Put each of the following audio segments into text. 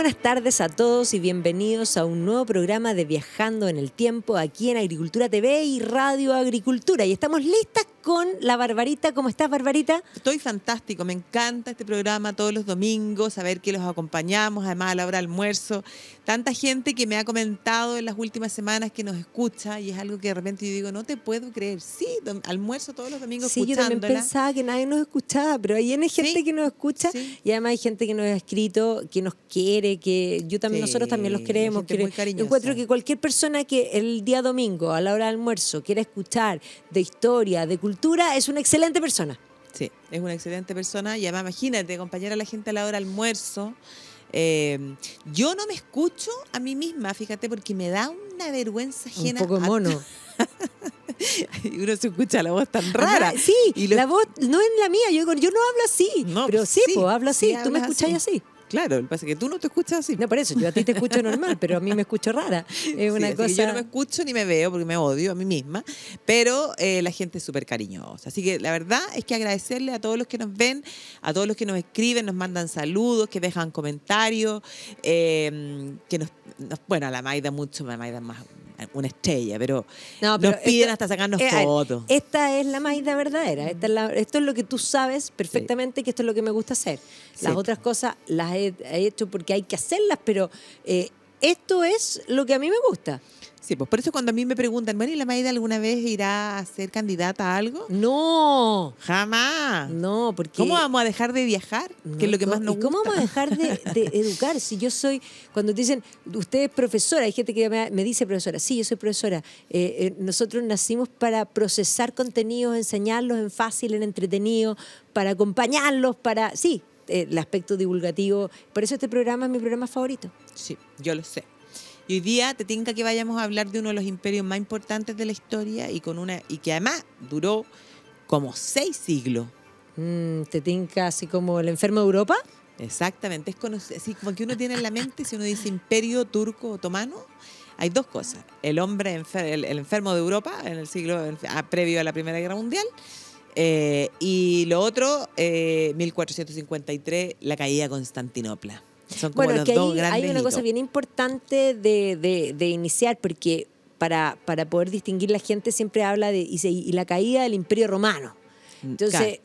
buenas tardes a todos y bienvenidos a un nuevo programa de Viajando en el Tiempo aquí en Agricultura TV y Radio Agricultura. Y estamos listas con la Barbarita. ¿Cómo estás, Barbarita? Estoy fantástico, me encanta este programa todos los domingos, saber que los acompañamos, además a la hora de almuerzo. Tanta gente que me ha comentado en las últimas semanas que nos escucha y es algo que de repente yo digo, no te puedo creer. Sí, almuerzo todos los domingos escuchándola. Sí, yo también pensaba que nadie nos escuchaba, pero hay gente que nos escucha y además hay gente que nos ha escrito, que nos quiere, que yo también, nosotros también los queremos. Muy cariñosa. Encuentro que cualquier persona que el día domingo a la hora del almuerzo quiera escuchar de historia, de cultura, es una excelente persona. Sí, es una excelente persona y además imagínate acompañar a la gente a la hora del almuerzo. Yo no me escucho a mí misma, fíjate, porque me da una vergüenza ajena. Un poco mono. Y uno se escucha la voz tan rara. Ajá, sí, la voz no es la mía. Yo no hablo así, no, pero sí, pues hablo así. Sí, tú me escuchás así. Claro, lo que pasa es que tú no te escuchas así. No, por eso, yo a ti te escucho normal, pero a mí me escucho rara. Es una cosa... Yo no me escucho ni me veo porque me odio a mí misma, pero la gente es súper cariñosa. Así que la verdad es que agradecerle a todos los que nos ven, a todos los que nos escriben, nos mandan saludos, que dejan comentarios, que bueno, a la Maida mucho, la Maida es más una estrella, pero nos piden hasta sacarnos fotos. Esta es la Maida verdadera. Esto es lo que tú sabes perfectamente, que esto es lo que me gusta hacer. Las otras cosas las he hecho porque hay que hacerlas, pero esto es lo que a mí me gusta. Sí, pues por eso cuando a mí me preguntan, bueno, ¿y la Maida alguna vez irá a ser candidata a algo? No. Jamás. No, porque... ¿Cómo vamos a dejar de viajar? No, que es lo que más nos gusta. ¿Y cómo vamos a dejar de educar? Si yo soy... Cuando te dicen, usted es profesora, hay gente que me dice profesora. Sí, yo soy profesora. Nosotros nacimos para procesar contenidos, enseñarlos en fácil, en entretenido, para acompañarlos, para... Sí, el aspecto divulgativo. Por eso este programa es mi programa favorito. Sí, yo lo sé. Y hoy día te tinca que vayamos a hablar de uno de los imperios más importantes de la historia y que además duró como 6 siglos. ¿Te tinca así como el enfermo de Europa? Exactamente, es así como que uno tiene en la mente, si uno dice imperio turco otomano, hay dos cosas. El enfermo de Europa en el siglo previo a la Primera Guerra Mundial, y lo otro, 1453, la caída de Constantinopla. Son como los dos grandes hay una cosa bien importante de iniciar, porque para poder distinguir la gente siempre habla y la caída del Imperio Romano. Entonces,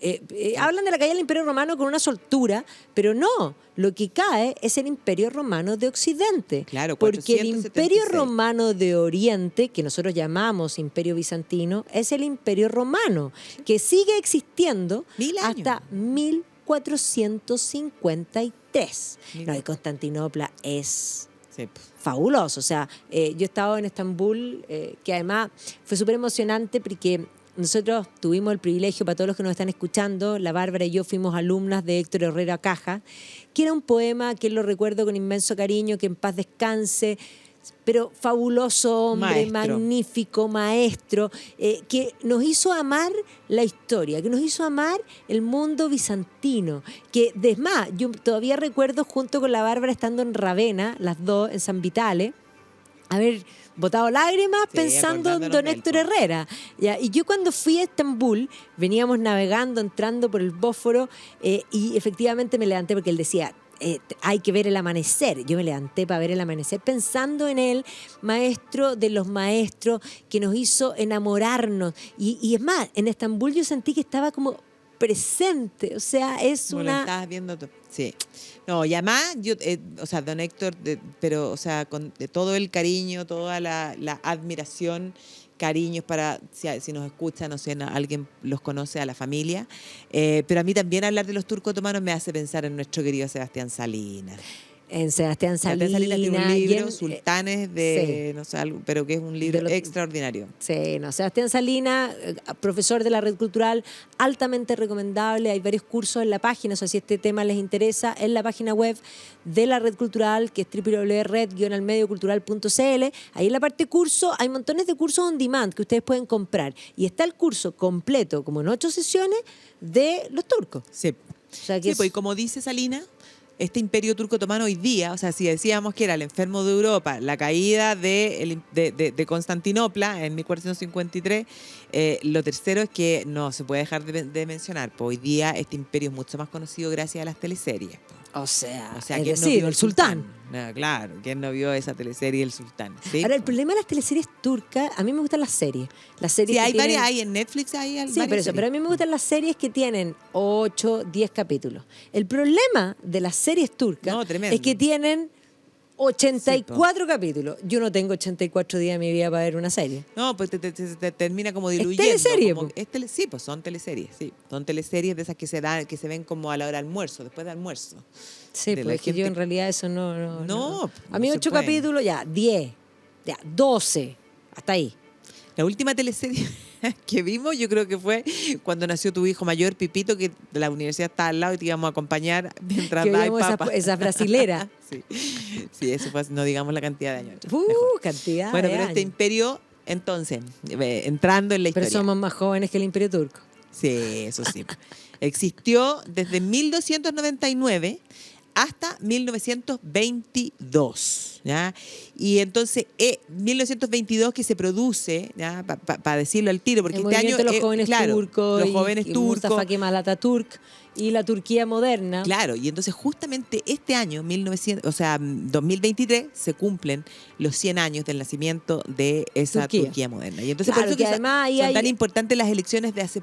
hablan de la caída del Imperio Romano con una soltura, pero no, lo que cae es el Imperio Romano de Occidente. Claro, porque el Imperio Romano de Oriente, que nosotros llamamos Imperio Bizantino, es el Imperio Romano, que sigue existiendo hasta 1453. No, y Constantinopla es fabuloso. O sea, yo he estado en Estambul, que además fue súper emocionante porque nosotros tuvimos el privilegio, para todos los que nos están escuchando, la Bárbara y yo fuimos alumnas de Héctor Herrera Caja, que era un poema que lo recuerdo con inmenso cariño, que en paz descanse, pero fabuloso hombre, magnífico maestro, que nos hizo amar la historia, que nos hizo amar el mundo bizantino, que es más, yo todavía recuerdo junto con la Bárbara estando en Ravenna, las dos en San Vitale, haber botado lágrimas pensando en don Héctor Herrera. ¿Ya? Y yo cuando fui a Estambul, veníamos navegando, entrando por el Bósforo, y efectivamente me levanté porque él decía, hay que ver el amanecer. Yo me levanté para ver el amanecer pensando en él, maestro de los maestros, que nos hizo enamorarnos. Y es más, en Estambul yo sentí que estaba como presente, o sea, es como una... lo estabas viendo tú. Sí. No, y además, o sea, don Héctor, pero, o sea, con todo el cariño, toda la admiración, cariños para, si nos escucha, no sé, alguien los conoce, a la familia, pero a mí también hablar de los turcos otomanos me hace pensar en nuestro querido Sebastián Salinas. En Sebastián Salinas tiene un libro, Sultanes de, no sé, algo, pero que es un libro extraordinario. Sí, no, Sebastián Salinas, profesor de la Red Cultural, altamente recomendable. Hay varios cursos en la página, o sea, si este tema les interesa, en la página web de la Red Cultural, que es www.red-almediocultural.cl. Ahí en la parte curso hay montones de cursos on demand que ustedes pueden comprar. Y está el curso completo, como en 8 sesiones, de los turcos. Sí, o sea, que pues y como dice Salinas, este imperio turco otomano hoy día, o sea, si decíamos que era el enfermo de Europa, la caída de Constantinopla en 1453, lo tercero es que no se puede dejar de mencionar, pues hoy día este imperio es mucho más conocido gracias a las teleseries. O sea, es ¿quién decir, vio el sultán. No, claro, ¿quién no vio esa teleserie El Sultán? ¿Sí? Ahora, el problema de las teleseries turcas, a mí me gustan las series. Las series Sí, que hay tienen, varias, hay en Netflix, hay sí, varias pero series. a mí me gustan las series que tienen 8, 10 capítulos. El problema de las series turcas No, tremendo. es que tienen 84 capítulos. Yo no tengo 84 días de mi vida para ver una serie. No, pues te termina como diluyendo. teleserie, como- po. sí, pues son teleseries, sí. Son teleseries de esas que se ven como a la hora de almuerzo, después de almuerzo. Sí, De pues la es que yo gente- en realidad eso no. No, A mí no se 8 puede. capítulos, ya, 10, ya, 12, hasta ahí. La última teleserie que vimos, yo creo que fue cuando nació tu hijo mayor, Pipito, que la universidad está al lado y te íbamos a acompañar mientras Que dais veíamos papa. esas brasileras. Sí. Sí, eso fue, no digamos la cantidad de años. Mejor. Cantidad Bueno, de pero este años. imperio, entonces, entrando en la Pero historia. somos más jóvenes que el Imperio Turco. Sí, eso sí. Existió desde 1299 hasta 1922, ¿ya? Y entonces, 1922 que se produce, ¿ya? Para decirlo al tiro, porque El este año, movimiento de los jóvenes claro, turcos los jóvenes y turcos, Mustafa Kemal Atatürk y la Turquía moderna. claro, y entonces justamente este año, 2023, se cumplen los 100 años del nacimiento de esa Turquía moderna. Y entonces Claro, por eso que son además ahí tan hay- importantes las elecciones de hace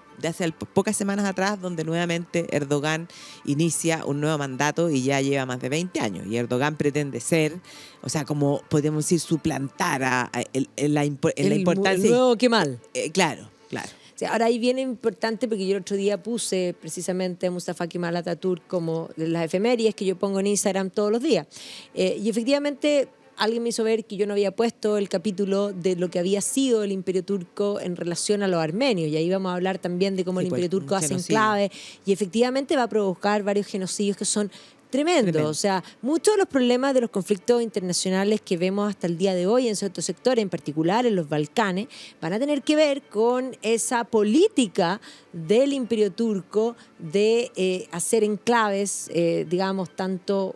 pocas semanas atrás, donde nuevamente Erdogan inicia un nuevo mandato y ya lleva más de 20 años. Y Erdogan pretende ser, o sea, como podríamos decir, suplantar en la el importancia. nuevo Kemal. Claro, claro. O sea, ahora ahí viene importante porque yo el otro día puse precisamente a Mustafa Kemal Atatürk como de las efemérides que yo pongo en Instagram todos los días. Y efectivamente alguien me hizo ver que yo no había puesto el capítulo de lo que había sido el Imperio Turco en relación a los armenios. Y ahí vamos a hablar también de cómo Sí, el pues, Imperio Turco un hace genocidio. enclave y efectivamente va a provocar varios genocidios que son tremendos. Tremendo. O sea, muchos de los problemas de los conflictos internacionales que vemos hasta el día de hoy en ciertos sectores, en particular en los Balcanes, van a tener que ver con esa política del Imperio Turco de hacer enclaves, digamos, tanto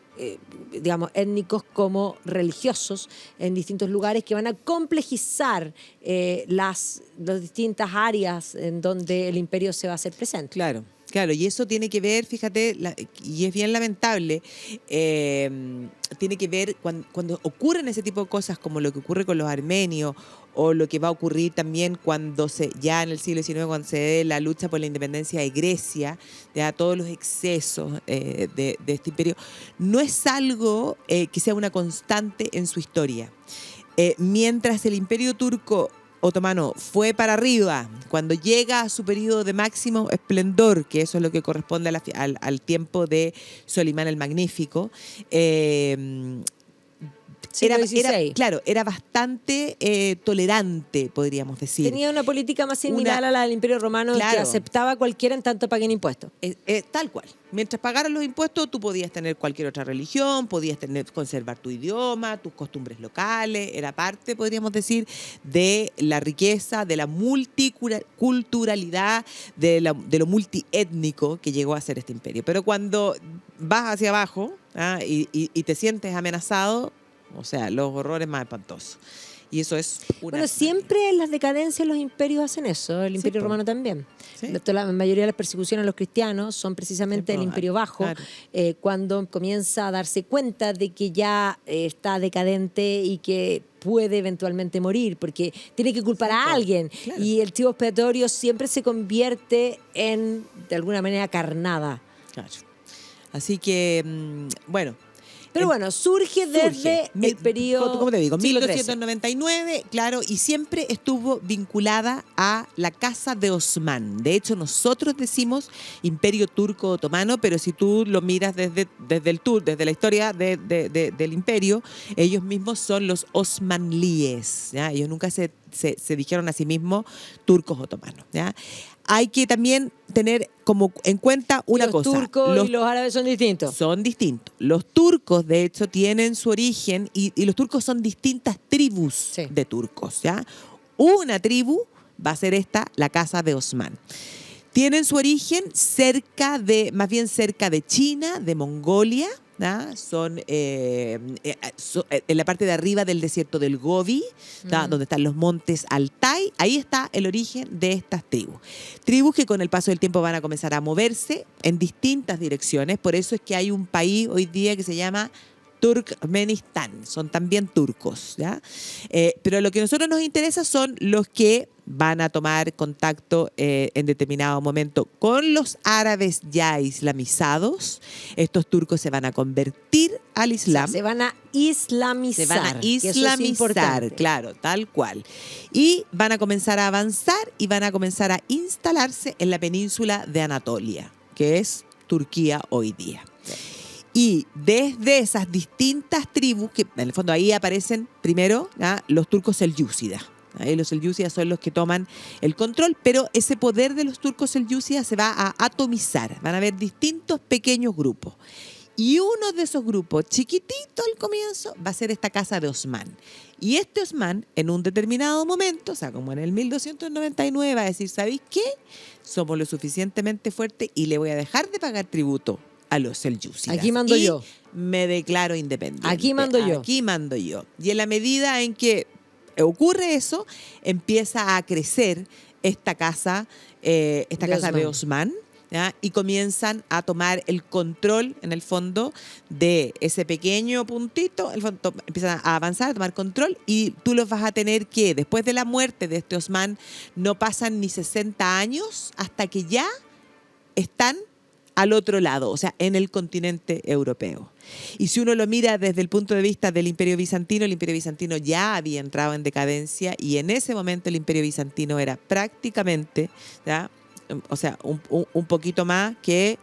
étnicos como religiosos en distintos lugares que van a complejizar las distintas áreas en donde el imperio se va a hacer presente. Claro, claro, y eso tiene que ver, fíjate, y es bien lamentable, tiene que ver cuando ocurren ese tipo de cosas como lo que ocurre con los armenios o lo que va a ocurrir también cuando ya en el siglo XIX, cuando se dé la lucha por la independencia de Grecia, ya todos los excesos de este imperio, no es algo que sea una constante en su historia. Mientras el imperio turco otomano fue para arriba, cuando llega a su periodo de máximo esplendor, que eso es lo que corresponde al tiempo de Solimán el Magnífico, Siglo XVI. claro, era bastante tolerante, podríamos decir. Tenía una política más similar a la del Imperio Romano, Claro. que aceptaba a cualquiera en tanto paguen impuestos. Tal cual. Mientras pagaras los impuestos, tú podías tener cualquier otra religión, podías conservar tu idioma, tus costumbres locales, era parte, podríamos decir, de la riqueza, de la multiculturalidad, de lo multiétnico que llegó a ser este imperio. Pero cuando vas hacia abajo y te sientes amenazado, o sea, los horrores más espantosos. Y eso es una... Bueno, siempre en las decadencias los imperios hacen eso, el Imperio po. Romano también. Sí. La mayoría de las persecuciones a los cristianos son precisamente Sí, del po, Imperio Bajo, claro. cuando comienza a darse cuenta de que ya está decadente y que puede eventualmente morir, porque tiene que culpar Sí, a po, alguien. claro. Y el chivo expiatorio siempre se convierte en, de alguna manera, carnada. Claro. Así que, bueno... Pero bueno, surge desde el periodo... ¿Cómo te digo? siglo XIII. 1299, claro, y siempre estuvo vinculada a la Casa de Osmán. De hecho, nosotros decimos Imperio Turco Otomano, pero si tú lo miras desde la historia del imperio, ellos mismos son los osmanlíes, ¿ya? Ellos nunca se dijeron a sí mismos turcos otomanos, ¿ya? Hay que también tener como en cuenta una cosa. Los turcos y los árabes son distintos. Son distintos. Los turcos, de hecho, tienen su origen y los turcos son distintas tribus Sí. de turcos, ¿ya? Una tribu va a ser esta, la Casa de Osmán. tienen su origen más bien cerca de China, de Mongolia. Son en la parte de arriba del desierto del Gobi, donde están los montes Altai. Ahí está el origen de estas tribus. Tribus que con el paso del tiempo van a comenzar a moverse en distintas direcciones. Por eso es que hay un país hoy día que se llama Turkmenistán. Son también turcos, ¿ya? Pero lo que a nosotros nos interesa son los que van a tomar contacto en determinado momento con los árabes ya islamizados. Estos turcos se van a convertir al Islam. Se van a islamizar. Se van a islamizar, claro, tal cual. Y van a comenzar a avanzar y van a comenzar a instalarse en la península de Anatolia, que es Turquía hoy día. Y desde esas distintas tribus, que en el fondo ahí aparecen primero los turcos selyúcidas. Los selyúcidas son los que toman el control, pero ese poder de los turcos selyúcidas se va a atomizar. Van a haber distintos pequeños grupos. Y uno de esos grupos, chiquitito al comienzo, va a ser esta casa de Osman. Y este Osman, en un determinado momento, o sea, como en el 1299, va a decir, ¿sabéis qué? Somos lo suficientemente fuertes y le voy a dejar de pagar tributo a los selyúcidas. Aquí mando yo. Me declaro independiente. Aquí mando yo. Aquí mando yo. Y en la medida en que ocurre eso, empieza a crecer esta casa de Osman, ¿ya? Y comienzan a tomar el control, en el fondo, de ese pequeño puntito. Empiezan a avanzar, a tomar control, y tú los vas a tener que, después de la muerte de este Osman, no pasan ni 60 años hasta que ya están al otro lado, o sea, en el continente europeo. Y si uno lo mira desde el punto de vista del Imperio Bizantino ya había entrado en decadencia, y en ese momento el Imperio Bizantino era prácticamente, ¿ya? O sea, un poquito más que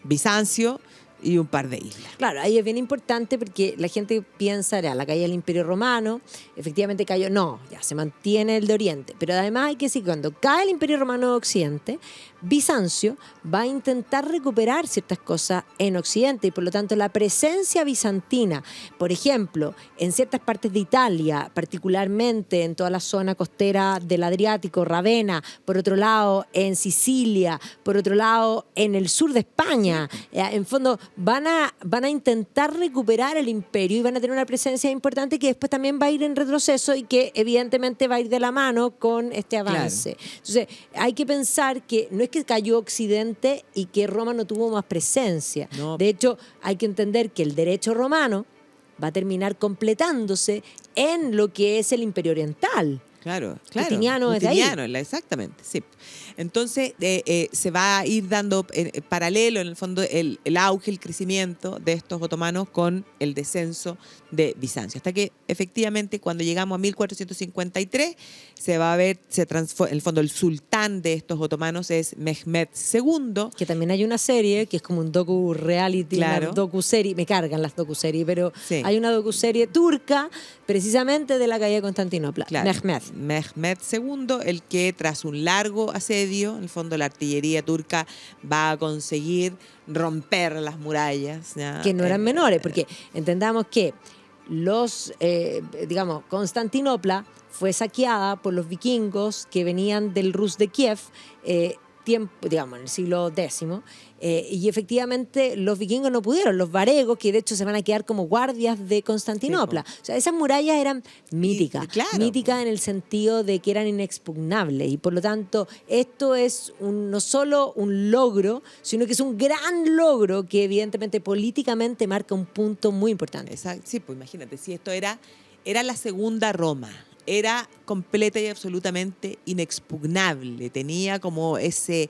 Bizancio y un par de islas. Claro, ahí es bien importante porque la gente piensa, la caída del Imperio Romano, efectivamente cayó, no, ya se mantiene el de Oriente, pero además hay que decir que cuando cae el Imperio Romano de Occidente, Bizancio va a intentar recuperar ciertas cosas en Occidente, y por lo tanto la presencia bizantina, por ejemplo, en ciertas partes de Italia, particularmente en toda la zona costera del Adriático, Ravenna, por otro lado en Sicilia, por otro lado en el sur de España, en fondo van a intentar recuperar el imperio y van a tener una presencia importante que después también va a ir en retroceso y que evidentemente va a ir de la mano con este avance. Claro. Entonces hay que pensar que no es que cayó Occidente y que Roma no tuvo más presencia. No. De hecho, hay que entender que el derecho romano va a terminar completándose en lo que es el Imperio Oriental. Claro. Justiniano es de ahí. Exactamente, sí. Entonces se va a ir dando paralelo, en el fondo, el auge, el crecimiento de estos otomanos con el descenso de Bizancio. Hasta que efectivamente cuando llegamos a 1453 se va a ver, en el fondo el sultán de estos otomanos es Mehmed II. Que también hay una serie que es como un docu-reality, claro. Una docu-serie, me cargan las docu-series, pero sí. Hay una docu-serie turca precisamente de la caída de Constantinopla. Claro. Mehmed II, el que tras un largo asedio, en el fondo la artillería turca va a conseguir romper las murallas. ¿Ya? Que no eran menores, porque entendamos que Constantinopla fue saqueada por los vikingos que venían del Rus de Kiev, en el siglo X, y efectivamente los vikingos no pudieron, los varegos, que de hecho se van a quedar como guardias de Constantinopla. Sí, o sea, esas murallas eran míticas, míticas en el sentido de que eran inexpugnables, y por lo tanto esto es no solo un logro, sino que es un gran logro que evidentemente políticamente marca un punto muy importante. Exacto. Sí, pues imagínate, si esto era la segunda Roma, era completa y absolutamente inexpugnable. Tenía como ese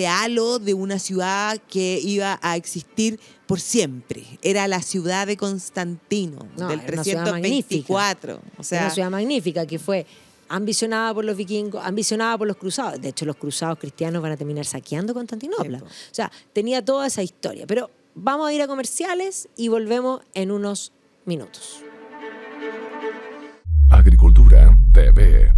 halo de una ciudad que iba a existir por siempre. Era la ciudad de Constantino, del 324. O sea, una ciudad magnífica que fue ambicionada por los vikingos, ambicionada por los cruzados. De hecho, los cruzados cristianos van a terminar saqueando Constantinopla. Sí, o sea, tenía toda esa historia. Pero vamos a ir a comerciales y volvemos en unos minutos. Agricultura TV.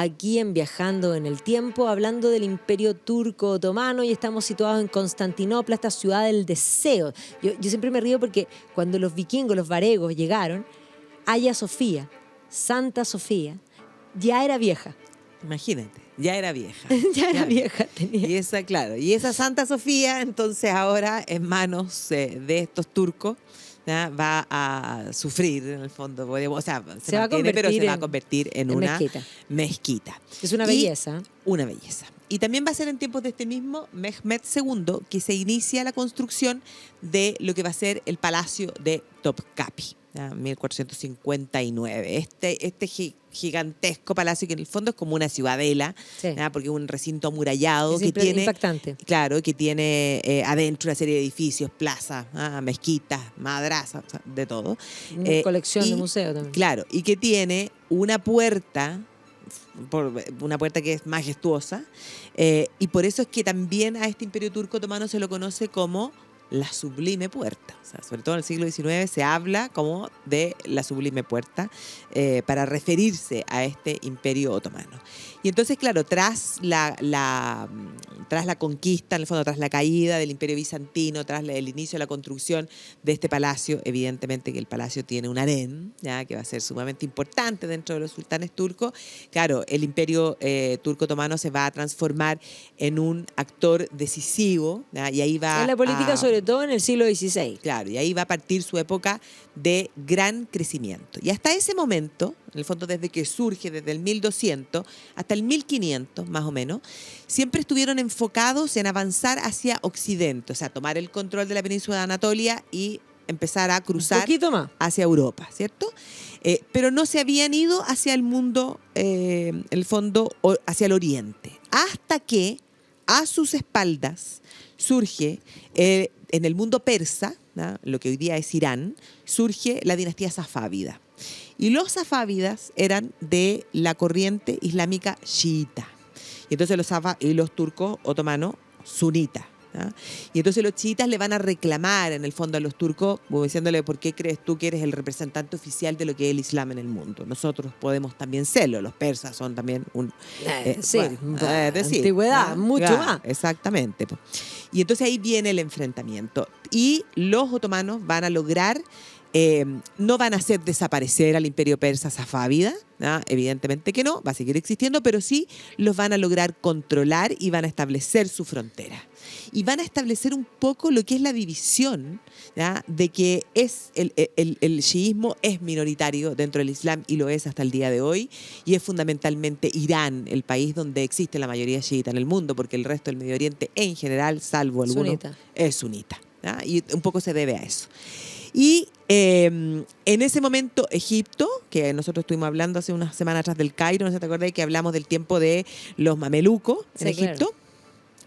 aquí en Viajando en el Tiempo, hablando del Imperio Turco Otomano, y estamos situados en Constantinopla, esta ciudad del deseo. Yo siempre me río porque cuando los vikingos, los varegos, llegaron, Hagia Sofía, Santa Sofía, ya era vieja. Imagínate, ya era vieja. Ya era Claro. vieja, tenía. Y esa Santa Sofía, entonces ahora en manos de estos turcos, ¿ya? Va a sufrir, en el fondo, o sea, se va a mantiene, pero se va a en- convertir en en una mezquita. mezquita. Es una Y belleza. una belleza. Y también va a ser en tiempos de este mismo Mehmed II que se inicia la construcción de lo que va a ser el Palacio de Topkapi, ¿ya? 1459. Este gigantesco palacio que en el fondo es como una ciudadela, Sí. ¿ya? Porque es un recinto amurallado Es que tiene... impactante. Claro, que tiene adentro una serie de edificios, plazas, mezquitas, madrazas, o sea, de todo. Una colección y- de museo también. Claro, y que tiene una puerta que es majestuosa, y por eso es que también a este imperio turco otomano se lo conoce como la sublime puerta. O sea, sobre todo en el siglo XIX se habla como de la sublime puerta para referirse a este imperio otomano. Y entonces, claro, tras la conquista, en el fondo, tras la caída del imperio bizantino, tras el inicio de la construcción de este palacio, evidentemente que el palacio tiene un harén, ¿ya? Que va a ser sumamente importante dentro de los sultanes turcos. Claro, el imperio turco otomano se va a transformar en un actor decisivo, ¿ya? Y ahí va En la política, a- sobre todo en el siglo XVI. Claro, y ahí va a partir su época de gran crecimiento. Y hasta ese momento, en el fondo desde que surge, desde el 1200 hasta el 1500 más o menos, siempre estuvieron enfocados en avanzar hacia Occidente, o sea, tomar el control de la península de Anatolia y empezar a Un cruzar poquito más. hacia Europa, ¿cierto? Pero no se habían ido hacia el mundo, en el fondo, hacia el oriente, hasta que a sus espaldas surge, en el mundo persa, ¿no? Lo que hoy día es Irán, surge la dinastía safávida. Y los safávidas eran de la corriente islámica chiita. Y entonces los turcos otomanos, sunitas. ¿Ya? Y entonces los chiitas le van a reclamar en el fondo a los turcos, como diciéndole: ¿por qué crees tú que eres el representante oficial de lo que es el Islam en el mundo? Nosotros podemos también serlo, los persas son también un... Sí, decir, antigüedad, ¿no? mucho Claro, más. Exactamente. Po. Y entonces ahí viene el enfrentamiento. Y los otomanos van a lograr... no van a hacer desaparecer al imperio persa safávida, ¿no? Evidentemente que no, va a seguir existiendo, pero sí los van a lograr controlar y van a establecer su frontera. Y van a establecer un poco lo que es la división, ¿ya? De que es el chiismo es minoritario dentro del Islam y lo es hasta el día de hoy, y es fundamentalmente Irán el país donde existe la mayoría chiita en el mundo, porque el resto del Medio Oriente en general, salvo algunos, Sunita. es sunita, ¿ya? Y un poco se debe a eso. Y en ese momento Egipto, que nosotros estuvimos hablando hace unas semanas atrás del Cairo, no sé si te acuerdas que hablamos del tiempo de los mamelucos en Sí, Egipto. claro.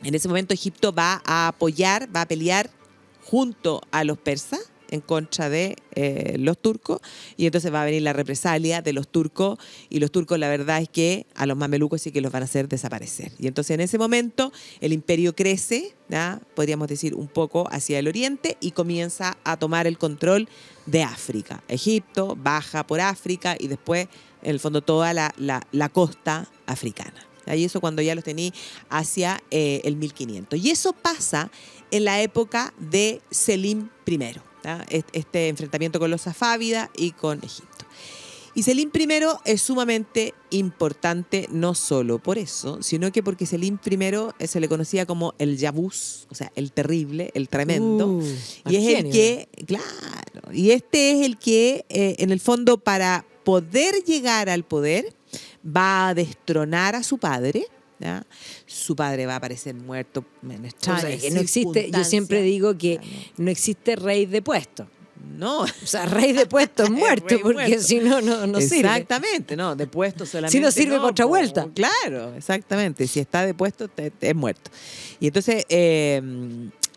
En ese momento Egipto va a apoyar, va a pelear junto a los persas en contra de los turcos, y entonces va a venir la represalia de los turcos, y los turcos la verdad es que a los mamelucos sí que los van a hacer desaparecer. Y entonces en ese momento el imperio crece, ¿ya? Podríamos decir un poco hacia el oriente, y comienza a tomar el control de África. Egipto baja por África y después en el fondo toda la costa africana. Y eso cuando ya los tení hacia el 1500. Y eso pasa en la época de Selim I, ¿ya? Este enfrentamiento con los safávidas y con Egipto. Y Selim I es sumamente importante no solo por eso, sino que porque Selim I se le conocía como el Yabús, o sea, el terrible, el tremendo. Y es el que, claro, y este es el que en el fondo para poder llegar al poder va a destronar a su padre, ¿ya? Su padre va a aparecer muerto en extrañas O sea, que no existe, yo circunstancias. siempre digo que O sea, no existe rey de puesto. no. O sea, rey de puesto es muerto, Rey porque muerto. si no, no sirve. Exactamente, no, de puesto solamente. Si no sirve para otra po. vuelta. Claro, exactamente. Si está de puesto, es muerto. Y entonces,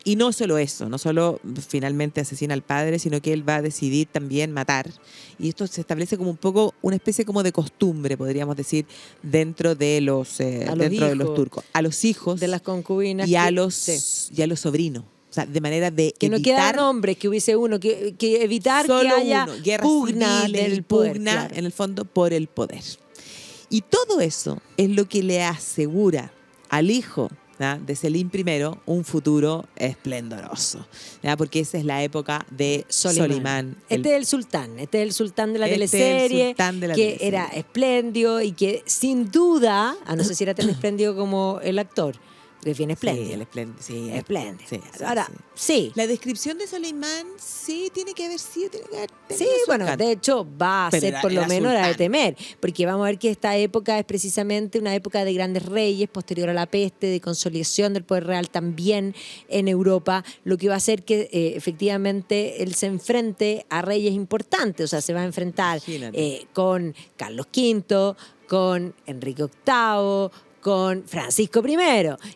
y no solo eso, no solo finalmente asesina al padre, sino que él va a decidir también matar. Y esto se establece como un poco, una especie como de costumbre, podríamos decir, dentro de los turcos. A los hijos De las concubinas. y a que- los sí. sobrinos. O sea, de manera de Que no evitar quedan hombres, que hubiese uno, que evitar solo que haya uno, guerras pugna civiles, del poder. pugna claro. en el fondo por el poder. Y todo eso es lo que le asegura al hijo, ¿ya?, de Selim I un futuro esplendoroso, ¿ya?, porque esa es la época de Solimán. Este es el sultán de la Este es el teleserie, sultán de la que teleserie. era espléndido y que sin duda, a no sé si era tan espléndido como el actor, que es bien espléndido. Sí, el espléndido. Sí, Espléndido. sí, sí, Ahora, sí. sí. La descripción de Solimán sí tiene que haber sido, tiene que haber Sí, tenido su bueno, encanto. de hecho va a Pero ser era- por lo era menos la de sultán. temer, porque vamos a ver que esta época es precisamente una época de grandes reyes, posterior a la peste, de consolidación del poder real también en Europa, lo que va a hacer que efectivamente él se enfrente a reyes importantes, o sea, se va a enfrentar Imagínate. con Carlos V, con Enrique VIII, con Francisco I.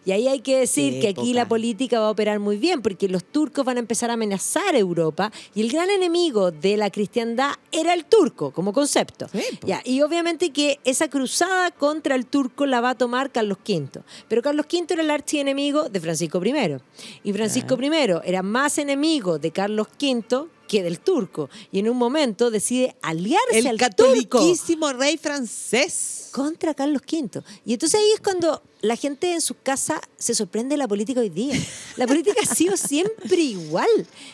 Y ahí hay que decir Qué que aquí época. la política va a operar muy bien, porque los turcos van a empezar a amenazar a Europa y el gran enemigo de la cristiandad era el turco como concepto. Sí, po. Ya, y obviamente que esa cruzada contra el turco la va a tomar Carlos V. Pero Carlos V era el archienemigo de Francisco I. Y Francisco I era más enemigo de Carlos V que del turco. Y en un momento decide aliarse El al turco catoliquísimo rey francés. contra Carlos V. Y entonces ahí es cuando la gente en sus casas se sorprende de la política hoy día. La política ha sido siempre igual.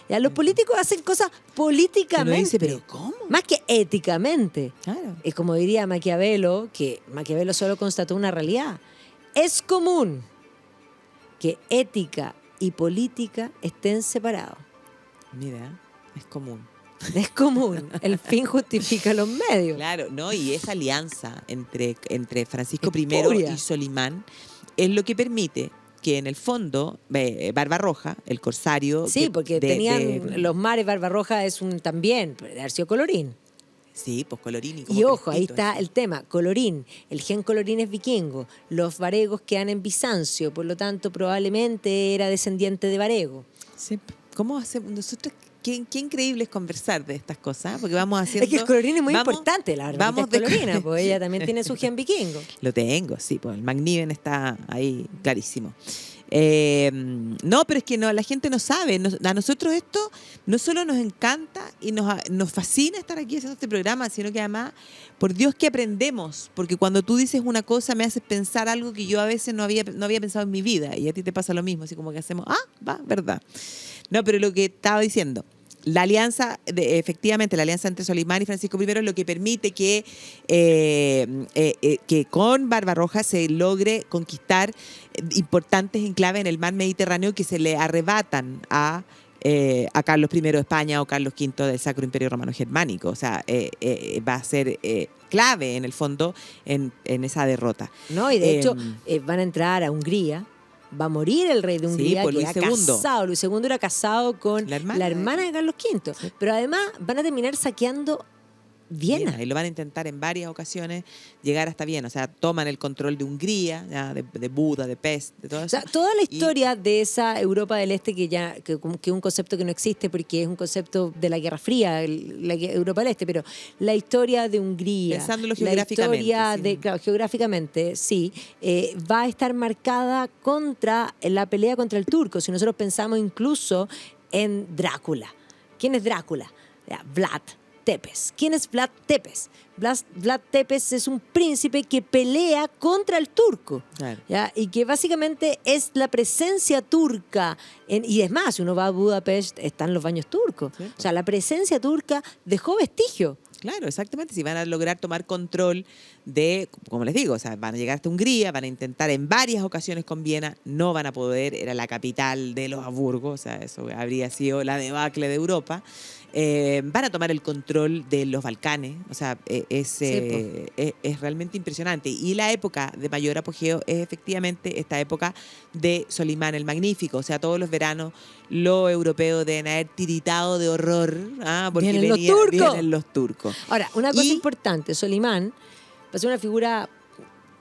Ya, los políticos hacen cosas políticamente. Uno dice, ¿pero cómo? Más que éticamente. Claro. Es como diría Maquiavelo, que Maquiavelo solo constató una realidad. Es común que ética y política estén separados. Mira, es común. Es común. El fin justifica los medios. Claro, ¿no? Y esa alianza entre Francisco Es I pura. y Solimán es lo que permite que en el fondo Barbarroja, el corsario... Sí, que- porque tenían los mares. Barbarroja es un también, de haber sido Colorín. Sí, pues Colorín. como Y ojo, ahí Crespito, está así. el tema. Colorín, el gen Colorín es vikingo. Los varegos quedan en Bizancio, por lo tanto, probablemente era descendiente de varego. Sí, ¿cómo hacemos nosotros? Qué increíble es conversar de estas cosas, porque vamos haciendo... Es que el Colorín es muy vamos- importante, la verdad. vamos Es de- colorina, pues ella también tiene su gen vikingo. Lo tengo, sí, pues el Magniven está ahí clarísimo. No, pero es que no, la gente no sabe. A nosotros esto no solo nos encanta y nos fascina estar aquí haciendo este programa, sino que además, por Dios que aprendemos, porque cuando tú dices una cosa me haces pensar algo que yo a veces no había pensado en mi vida, y a ti te pasa lo mismo, así como que hacemos, va, verdad. No, pero lo que estaba diciendo, la alianza, efectivamente, la alianza entre Solimán y Francisco I es lo que permite que con Barbarroja se logre conquistar importantes enclaves en el mar Mediterráneo que se le arrebatan a Carlos I de España o Carlos V del Sacro Imperio Romano Germánico. O sea, va a ser clave en el fondo en esa derrota. ¿No? Y de hecho, van a entrar a Hungría. Va a morir el rey de Hungría, pues, que Luis era II. casado. Luis II era casado con La la hermana hermana de Carlos V. Sí. Pero además van a terminar saqueando Viena. Y lo van a intentar en varias ocasiones llegar hasta Viena. O sea, toman el control de Hungría, ya, de Buda, de Pest, de todo O eso. sea, toda la Y- historia de esa Europa del Este que es un concepto que no existe porque es un concepto de la Guerra Fría, Europa del Este, pero la historia de Hungría, Pensándolo la geográficamente, historia sí. de, claro, geográficamente, sí, va a estar marcada contra la pelea contra el turco. Si nosotros pensamos incluso en Drácula. ¿Quién es Drácula? Ya, Vlad Tepes. ¿Quién es Vlad Tepes? Vlad Tepes es un príncipe que pelea contra el turco. Claro. ¿Ya? Y que básicamente es la presencia turca. Y es más, si uno va a Budapest, están los baños turcos. Sí, O sea, la presencia turca dejó vestigio. Claro, exactamente. Si van a lograr tomar control de, como les digo, o sea, van a llegar hasta Hungría, van a intentar en varias ocasiones con Viena, no van a poder, era la capital de los Habsburgo, o sea, eso habría sido la debacle de Europa. Van a tomar el control de los Balcanes, o sea, es realmente impresionante. Y la época de mayor apogeo es efectivamente esta época de Solimán el Magnífico, o sea, todos los veranos los europeos deben haber tiritado de horror, porque Vienen los turcos. vienen los turcos. Ahora, una cosa Y- importante, Solimán va a ser una figura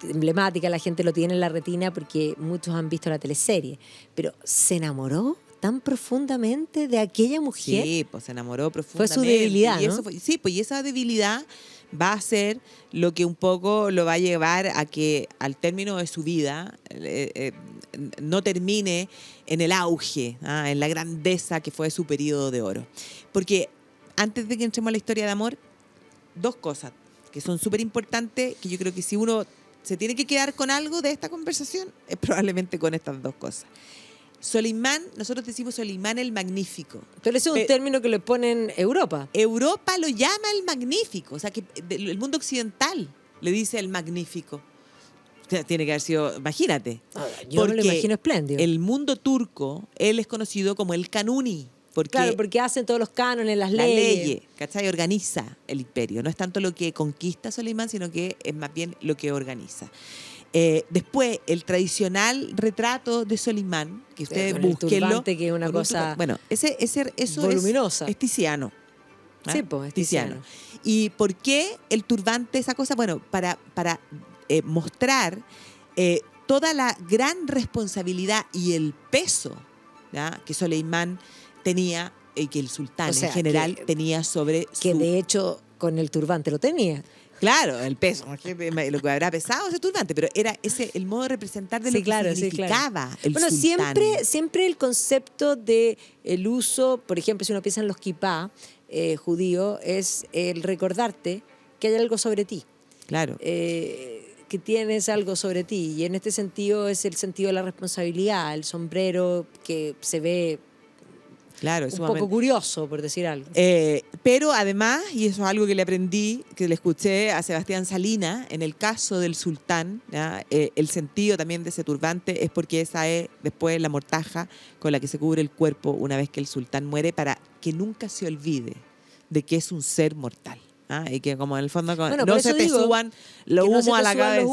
emblemática, la gente lo tiene en la retina porque muchos han visto la teleserie, pero se enamoró tan profundamente de aquella mujer. Sí, pues se enamoró Fue profundamente. su debilidad, y ¿no? eso sí, pues y esa debilidad va a ser lo que un poco lo va a llevar a que al término de su vida no termine en el auge, en la grandeza que fue su periodo de oro. Porque antes de que entremos a la historia de amor, dos cosas que son súper importantes, que yo creo que si uno se tiene que quedar con algo de esta conversación, es probablemente con estas dos cosas. Solimán, nosotros decimos Solimán el Magnífico. Pero ese es un término que le ponen Europa. Europa lo llama el Magnífico, o sea, que el mundo occidental le dice el Magnífico. O sea, tiene que haber sido, imagínate. Yo me lo imagino espléndido. El mundo turco, él es conocido como el Kanuni. Claro, porque hacen todos los cánones, las leyes. ¿Cachai? Organiza el imperio. No es tanto lo que conquista Solimán, sino que es más bien lo que organiza. Después, el tradicional retrato de Solimán, que ustedes búsquenlo. Que es una cosa bueno, eso voluminosa. es Tiziano. Sí, pues, es Tiziano. ¿Y por qué el turbante, esa cosa? Bueno, para mostrar toda la gran responsabilidad y el peso, ¿ya?, que Solimán tenía y que el sultán en general tenía sobre que de hecho con el turbante lo tenía. Claro, el peso, lo que habrá pesado ese turbante, pero era ese el modo de representar de lo que significaba el sultán. Siempre el concepto de el uso, por ejemplo, si uno piensa en los kipá judíos, es el recordarte que hay algo sobre ti. Claro. Que tienes algo sobre ti. Y en este sentido es el sentido de la responsabilidad, el sombrero que se ve Claro, un poco curioso, por decir algo. Pero además, y eso es algo que le aprendí, que le escuché a Sebastián Salina, en el caso del sultán, ¿ya?, el sentido también de ese turbante es porque esa es después la mortaja con la que se cubre el cuerpo una vez que el sultán muere, para que nunca se olvide de que es un ser mortal. Y que como en el fondo no se te suban los humos a la cabeza.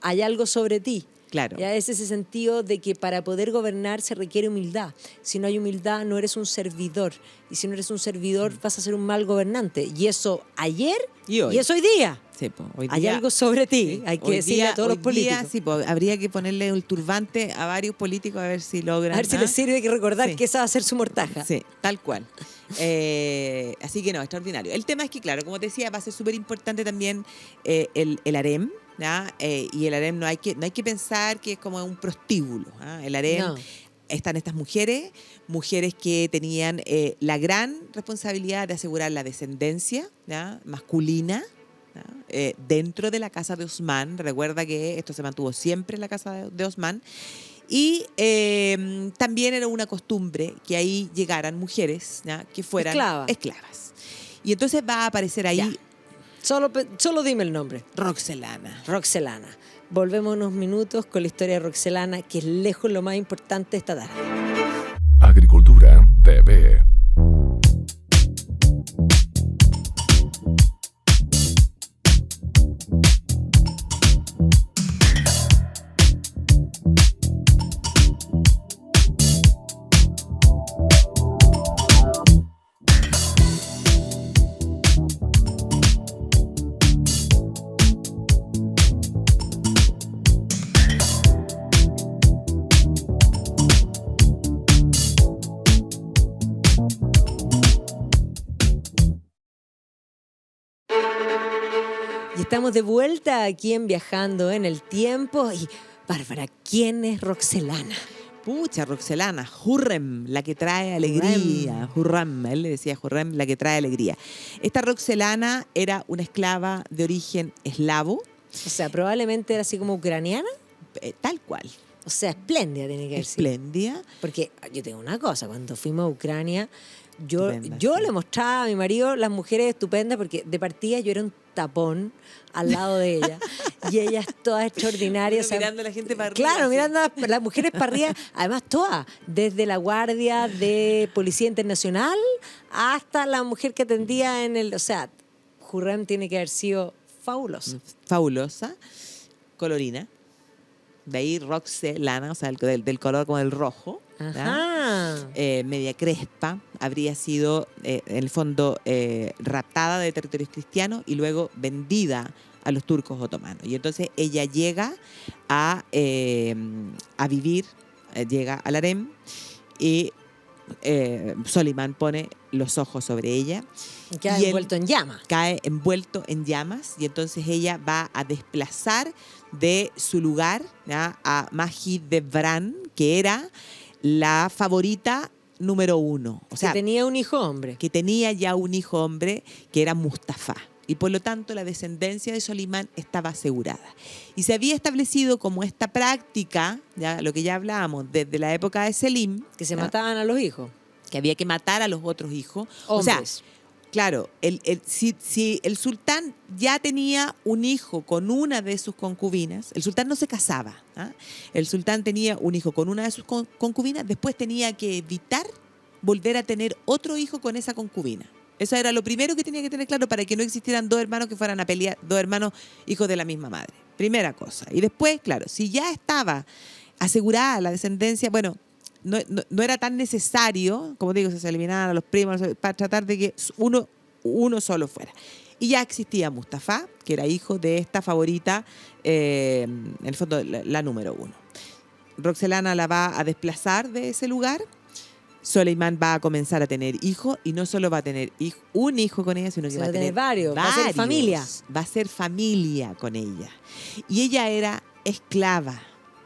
Hay algo sobre ti. Claro. Ya es ese sentido de que para poder gobernar se requiere humildad. Si no hay humildad, no eres un servidor. Y si no eres un servidor, vas a ser un mal gobernante. Y eso ayer y eso hoy día. Sí, hoy día hay algo sobre ti. Sí. Hay que decirle a todos los políticos. Sí, habría que ponerle el turbante a varios políticos a ver si logran. A ver si les sirve que recordar que esa va a ser su mortaja. Sí, tal cual. Así que no, extraordinario. El tema es que, claro, como te decía, va a ser súper importante también el harem. ¿Ya? Y el harem no hay que pensar que es como un prostíbulo. El harem, están estas mujeres que tenían la gran responsabilidad de asegurar la descendencia, ¿ya?, masculina, ¿ya?, dentro de la casa de Osmán. Recuerda que esto se mantuvo siempre en la casa de Osmán. Y también era una costumbre que ahí llegaran mujeres, ¿ya?, que fueran esclavas. Y entonces va a aparecer ahí... Ya. Solo dime el nombre. Roxelana. Volvemos unos minutos con la historia de Roxelana, que es lejos lo más importante de esta tarde. Agricultura TV. Estamos de vuelta aquí en Viajando en el Tiempo. Y, Bárbara, ¿quién es Roxelana? Pucha, Roxelana, Hurrem, la que trae alegría. Hurrem, él le decía Hurrem, la que trae alegría. Esta Roxelana era una esclava de origen eslavo. O sea, probablemente era así como ucraniana. Tal cual. O sea, espléndida tiene que decir. Espléndida. Porque yo tengo una cosa, cuando fuimos a Ucrania, yo le mostraba a mi marido las mujeres estupendas, porque de partida yo era un tapón al lado de ella. Y ellas todas extraordinarias. Mirando a la gente para arriba. Claro, mirando a las mujeres para arriba. Además, todas. Desde la guardia de Policía Internacional hasta la mujer que atendía en el... O sea, Hurrem tiene que haber sido fabulosa. Fabulosa. Colorina. De ahí Roxelana, o sea, del color como el rojo. Media crespa, habría sido en el fondo raptada de territorios cristianos y luego vendida a los turcos otomanos. Y entonces ella llega a vivir, llega al harem y Solimán pone los ojos sobre ella. Cae envuelto en llamas. Cae envuelto en llamas y entonces ella va a desplazar de su lugar, ¿ya?, a Majid de Bran, que era la favorita número 1. O sea, que tenía un hijo hombre. Que tenía ya un hijo hombre, que era Mustafa. y por lo tanto la descendencia de Solimán estaba asegurada. Y se había establecido como esta práctica, ya lo que ya hablábamos, desde la época de Selim, Que se ¿ya? mataban a los hijos. Que había que matar a los otros hijos. Hombres. O sea, claro, si el sultán ya tenía un hijo con una de sus concubinas, el sultán no se casaba. ¿Ah? El sultán tenía un hijo con una de sus concubinas, después tenía que evitar volver a tener otro hijo con esa concubina. Eso era lo primero que tenía que tener claro para que no existieran dos hermanos que fueran a pelear, dos hermanos hijos de la misma madre. Primera cosa. Y después, claro, si ya estaba asegurada la descendencia, bueno, no era tan necesario, como digo, se eliminaban a los primos para tratar de que uno solo fuera. Y ya existía Mustafa, que era hijo de esta favorita, en el fondo la número 1. Roxelana la va a desplazar de ese lugar. Soleimán va a comenzar a tener hijos y no solo va a tener un hijo con ella, sino que va a tener varios. Va a ser familia. Va a ser familia con ella. Y ella era esclava,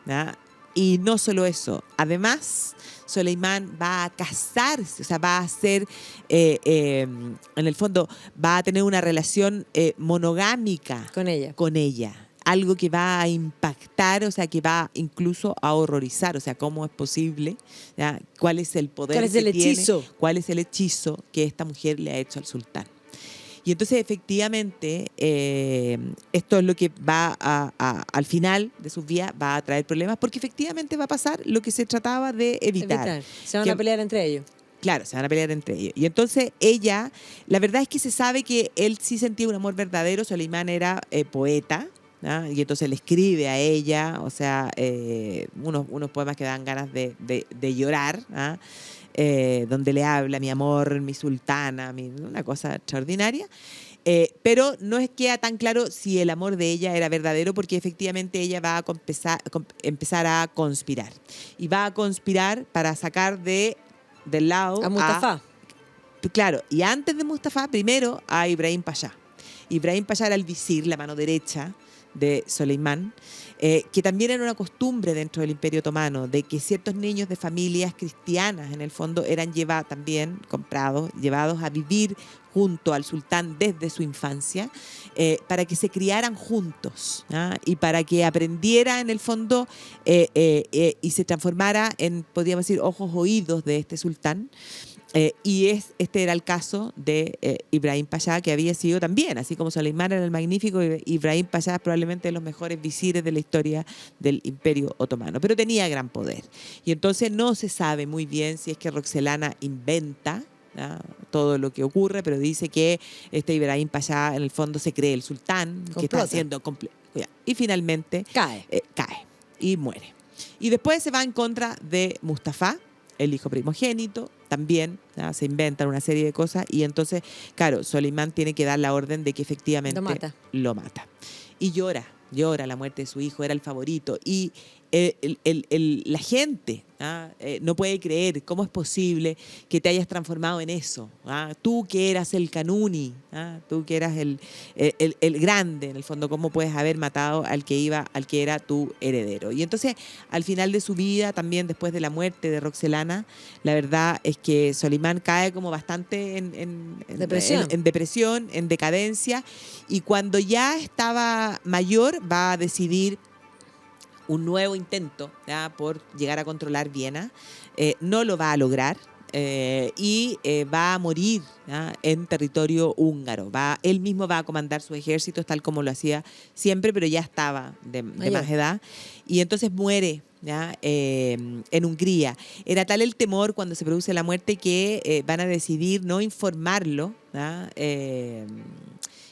¿no? Y no solo eso, además Soleimán va a casarse, o sea, va a ser, en el fondo, va a tener una relación monogámica Con ella. Algo que va a impactar, o sea, que va incluso a horrorizar, o sea, cómo es posible, ¿ya? ¿Cuál es el poder ¿Cuál es el hechizo? ¿Cuál es el hechizo que esta mujer le ha hecho al sultán? Y entonces, efectivamente, esto es lo que va al final de sus vidas, va a traer problemas, porque efectivamente va a pasar lo que se trataba de evitar. Se van a pelear entre ellos. Claro, se van a pelear entre ellos. Y entonces ella, la verdad es que se sabe que él sí sentía un amor verdadero. Soleimán era poeta, ¿no? Y entonces le escribe a ella, o sea, unos poemas que dan ganas de llorar, ¿no? Donde le habla mi amor, mi sultana, una cosa extraordinaria. Pero no es que queda tan claro si el amor de ella era verdadero, porque efectivamente ella va a empezar a conspirar. Y va a conspirar para sacar del lado a Mustafa. Claro, y antes de Mustafa, primero a Ibrahim Pasha. Ibrahim Pasha era el visir, la mano derecha de Soleimán, que también era una costumbre dentro del Imperio Otomano, de que ciertos niños de familias cristianas, en el fondo, eran llevados a vivir junto al sultán desde su infancia, para que se criaran juntos, ¿ah? Y para que aprendiera, en el fondo, y se transformara en, podríamos decir, ojos oídos de este sultán. Y este era el caso de Ibrahim Pasha, que había sido también, así como Soleimán era el magnífico, Ibrahim Pasha es probablemente de los mejores visires de la historia del Imperio Otomano, pero tenía gran poder. Y entonces no se sabe muy bien si es que Roxelana inventa, ¿no?, todo lo que ocurre, pero dice que este Ibrahim Pasha en el fondo se cree el sultán, que está haciendo y finalmente cae y muere. Y después se va en contra de Mustafa, el hijo primogénito, también, ¿no?, se inventan una serie de cosas y entonces, claro, Soleimán tiene que dar la orden de que efectivamente lo mata. Y llora la muerte de su hijo, era el favorito. Y la gente, ¿ah?, no puede creer cómo es posible que te hayas transformado en eso. ¿Ah? Tú que eras el Kanuni, ¿ah?, tú que eras el grande, en el fondo, cómo puedes haber matado al que era tu heredero. Y entonces, al final de su vida, también después de la muerte de Roxelana, la verdad es que Soleimán cae como bastante en depresión, en decadencia, y cuando ya estaba mayor va a decidir un nuevo intento, ¿ya?, por llegar a controlar Viena. No lo va a lograr y va a morir, ¿ya?, en territorio húngaro. Él mismo va a comandar sus ejércitos tal como lo hacía siempre, pero ya estaba de más edad. Y entonces muere, ¿ya?, en Hungría. Era tal el temor cuando se produce la muerte que van a decidir no informarlo, ¿ya?,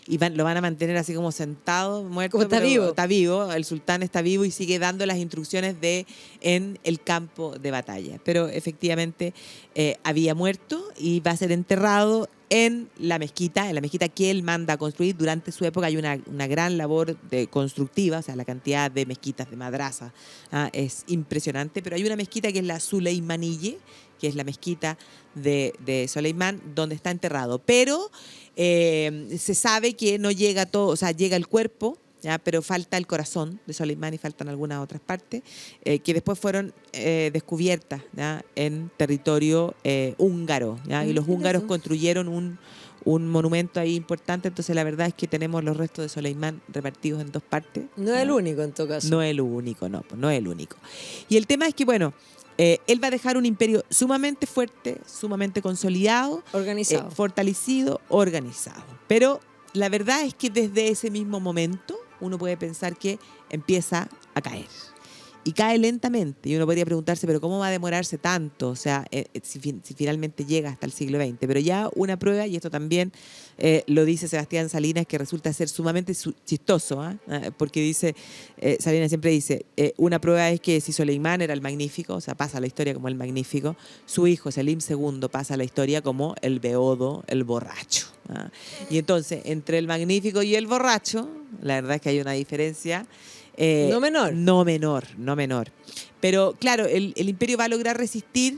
y lo van a mantener así como sentado, muerto. Como está vivo, el sultán está vivo y sigue dando las instrucciones en el campo de batalla. Pero efectivamente había muerto y va a ser enterrado en la mezquita que él manda a construir. Durante su época hay una gran labor constructiva, o sea, la cantidad de mezquitas, de madrasas, es impresionante, pero hay una mezquita que es la Süleymaniyye, que es la mezquita de Soleimán, donde está enterrado. Pero se sabe que no llega todo, o sea, llega el cuerpo, ¿ya?, pero falta el corazón de Soleimán y faltan algunas otras partes que después fueron descubiertas, ¿ya?, en territorio húngaro, ¿ya? Y los húngaros construyeron un monumento ahí importante, entonces la verdad es que tenemos los restos de Soleimán repartidos en dos partes. No es el único en todo caso. No es el único, no es el único. Y el tema es que, bueno, él va a dejar un imperio sumamente fuerte, sumamente consolidado, Organizado. fortalecido, organizado. Pero la verdad es que desde ese mismo momento uno puede pensar que empieza a caer. Y cae lentamente. Y uno podría preguntarse, ¿pero cómo va a demorarse tanto? O sea, si finalmente llega hasta el siglo XX. Pero ya una prueba, y esto también lo dice Sebastián Salinas, que resulta ser sumamente chistoso, porque dice, Salinas siempre dice, una prueba es que si Soleimán era el magnífico, o sea, pasa a la historia como el magnífico, su hijo Selim II pasa a la historia como el beodo, el borracho. Y entonces, entre el magnífico y el borracho, la verdad es que hay una diferencia. No menor. No menor. Pero claro, el imperio va a lograr resistir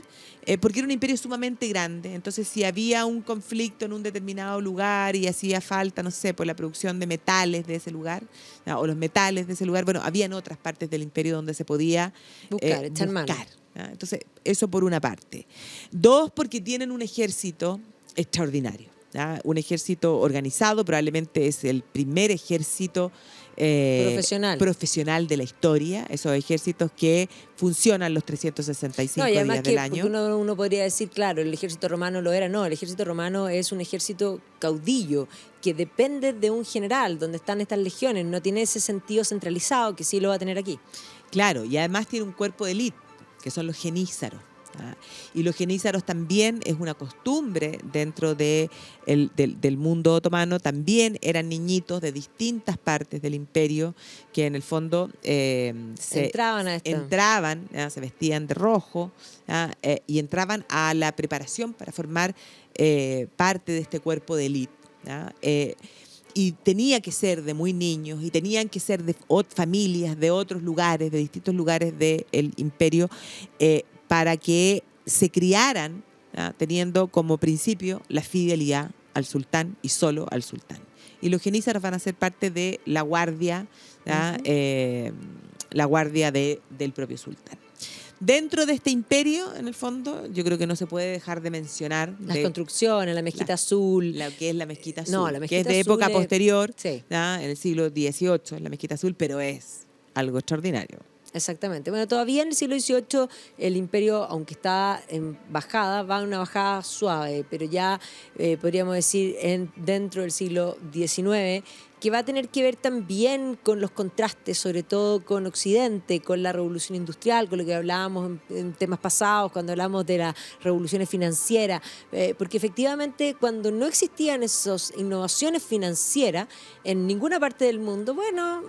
porque era un imperio sumamente grande. Entonces, si había un conflicto en un determinado lugar y hacía falta, no sé, por la producción de metales de ese lugar, o los metales de ese lugar, bueno, había en otras partes del imperio donde se podía echar mano. Entonces, eso por una parte. Dos, porque tienen un ejército extraordinario. Un ejército organizado, probablemente es el primer ejército profesional de la historia, esos ejércitos que funcionan los 365 y además días del año. Uno podría decir, claro, el ejército romano lo era. No, el ejército romano es un ejército caudillo que depende de un general, donde están estas legiones, no tiene ese sentido centralizado que sí lo va a tener aquí. Claro, y además tiene un cuerpo de élite, que son los genízaros. Y los genízaros también es una costumbre dentro del mundo otomano, también eran niñitos de distintas partes del imperio que en el fondo entraban, se vestían de rojo y entraban a la preparación para formar parte de este cuerpo de élite. Y tenía que ser de muy niños y tenían que ser de familias de otros lugares, de distintos lugares del imperio, para que se criaran teniendo como principio la fidelidad al sultán y solo al sultán. Y los genízaros van a ser parte de la guardia, la guardia del propio sultán. Dentro de este imperio, en el fondo, yo creo que no se puede dejar de mencionar las construcciones, la mezquita azul. Que es la mezquita azul, no, la mezquita que es de azul época posterior, sí. En el siglo XVIII, la mezquita azul, pero es algo extraordinario. Exactamente. Bueno, todavía en el siglo XVIII el imperio, aunque está en bajada, va en una bajada suave, pero ya podríamos decir dentro del siglo XIX, que va a tener que ver también con los contrastes, sobre todo con Occidente, con la revolución industrial, con lo que hablábamos en temas pasados, cuando hablamos de las revoluciones financieras, porque efectivamente cuando no existían esas innovaciones financieras en ninguna parte del mundo, bueno,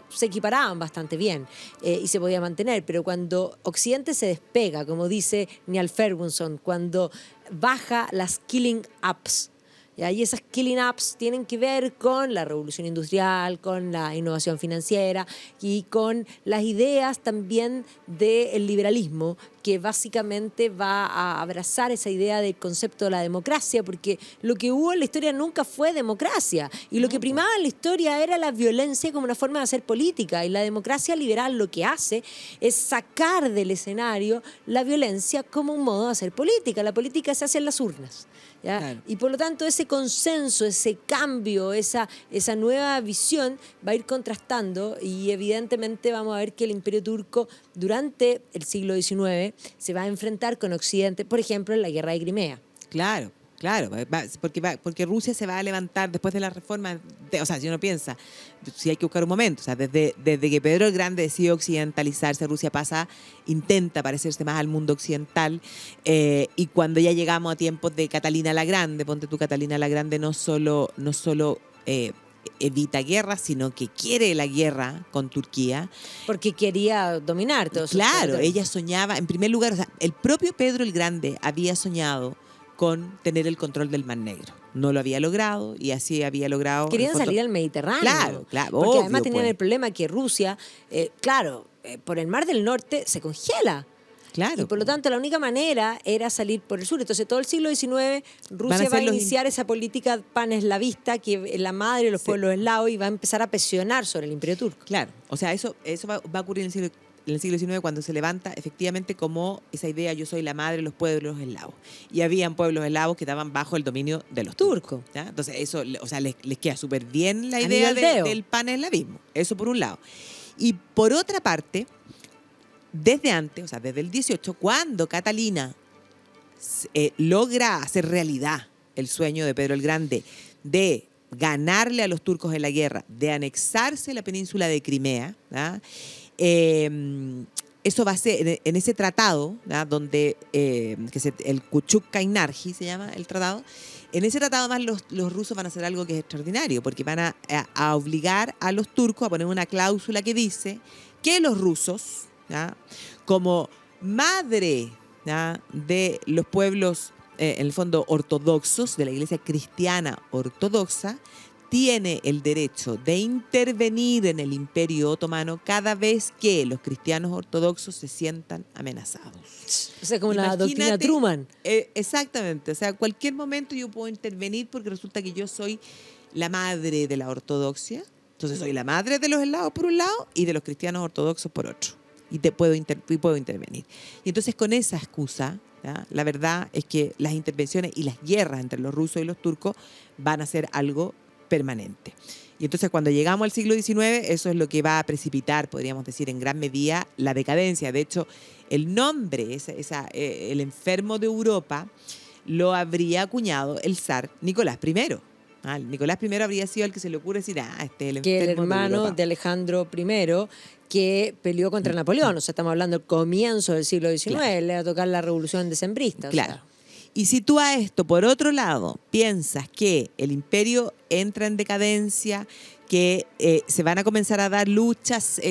se equiparaban bastante bien y se podía mantener, pero cuando Occidente se despega, como dice Niall Ferguson, cuando baja las killing apps, y esas killing apps tienen que ver con la revolución industrial, con la innovación financiera y con las ideas también del liberalismo, que básicamente va a abrazar esa idea del concepto de la democracia, porque lo que hubo en la historia nunca fue democracia, y lo que primaba en la historia era la violencia como una forma de hacer política, y la democracia liberal lo que hace es sacar del escenario la violencia como un modo de hacer política. La política se hace en las urnas. Claro. Y por lo tanto ese consenso, ese cambio, esa nueva visión va a ir contrastando, y evidentemente vamos a ver que el Imperio Turco durante el siglo XIX se va a enfrentar con Occidente, por ejemplo, en la Guerra de Crimea. Claro, porque Rusia se va a levantar después de la reforma, o sea, si uno piensa, si hay que buscar un momento, o sea, desde que Pedro el Grande decide occidentalizarse, Rusia intenta parecerse más al mundo occidental, y cuando ya llegamos a tiempos de Catalina la Grande, ponte tú, Catalina la Grande no solo evita guerra, sino que quiere la guerra con Turquía. Porque quería dominar todo eso. Claro, ella soñaba, en primer lugar, o sea, el propio Pedro el Grande había soñado con tener el control del Mar Negro. No lo había logrado, y así había logrado... Querían salir al Mediterráneo. Claro, porque obvio, además tenían el problema que Rusia, por el Mar del Norte se congela. Claro. Y por lo tanto la única manera era salir por el sur. Entonces todo el siglo XIX Rusia va a iniciar esa política paneslavista, que es la madre de los pueblos eslavos, y va a empezar a presionar sobre el Imperio Turco. Claro, o sea, eso va a ocurrir en el siglo XIX cuando se levanta efectivamente como esa idea, yo soy la madre de los pueblos eslavos. Y habían pueblos eslavos que estaban bajo el dominio de los turcos. ¿Ya? Entonces eso, o sea, les queda súper bien la idea del paneslavismo. Eso por un lado. Y por otra parte, desde antes, o sea, desde el 18, cuando Catalina logra hacer realidad el sueño de Pedro el Grande de ganarle a los turcos en la guerra, de anexarse la península de Crimea, ¿verdad? Eso va a ser en ese tratado, ¿verdad? Donde el Kuchuk-Kainarji se llama el tratado. En ese tratado además los rusos van a hacer algo que es extraordinario, porque van a obligar a los turcos a poner una cláusula que dice que los rusos, ¿verdad? Como madre, ¿verdad?, de los pueblos en el fondo ortodoxos, de la iglesia cristiana ortodoxa, tiene el derecho de intervenir en el Imperio Otomano cada vez que los cristianos ortodoxos se sientan amenazados. O sea, como la doctrina Truman. Exactamente. O sea, en cualquier momento yo puedo intervenir porque resulta que yo soy la madre de la ortodoxia. Entonces soy la madre de los eslavos por un lado y de los cristianos ortodoxos por otro. Y puedo intervenir. Y entonces con esa excusa, ¿ya?, la verdad es que las intervenciones y las guerras entre los rusos y los turcos van a ser algo permanente. Y entonces cuando llegamos al siglo XIX, eso es lo que va a precipitar, podríamos decir, en gran medida la decadencia. De hecho, el nombre, el enfermo de Europa, lo habría acuñado el zar Nicolás I. Nicolás I habría sido el que se le ocurre decir, este es el enfermo que el hermano de Alejandro I, que peleó contra Napoleón. O sea, estamos hablando del comienzo del siglo XIX, claro. Le va a tocar la revolución decembrista. Claro. O sea. Y si tú a esto, por otro lado, piensas que el imperio entra en decadencia, que se van a comenzar a dar luchas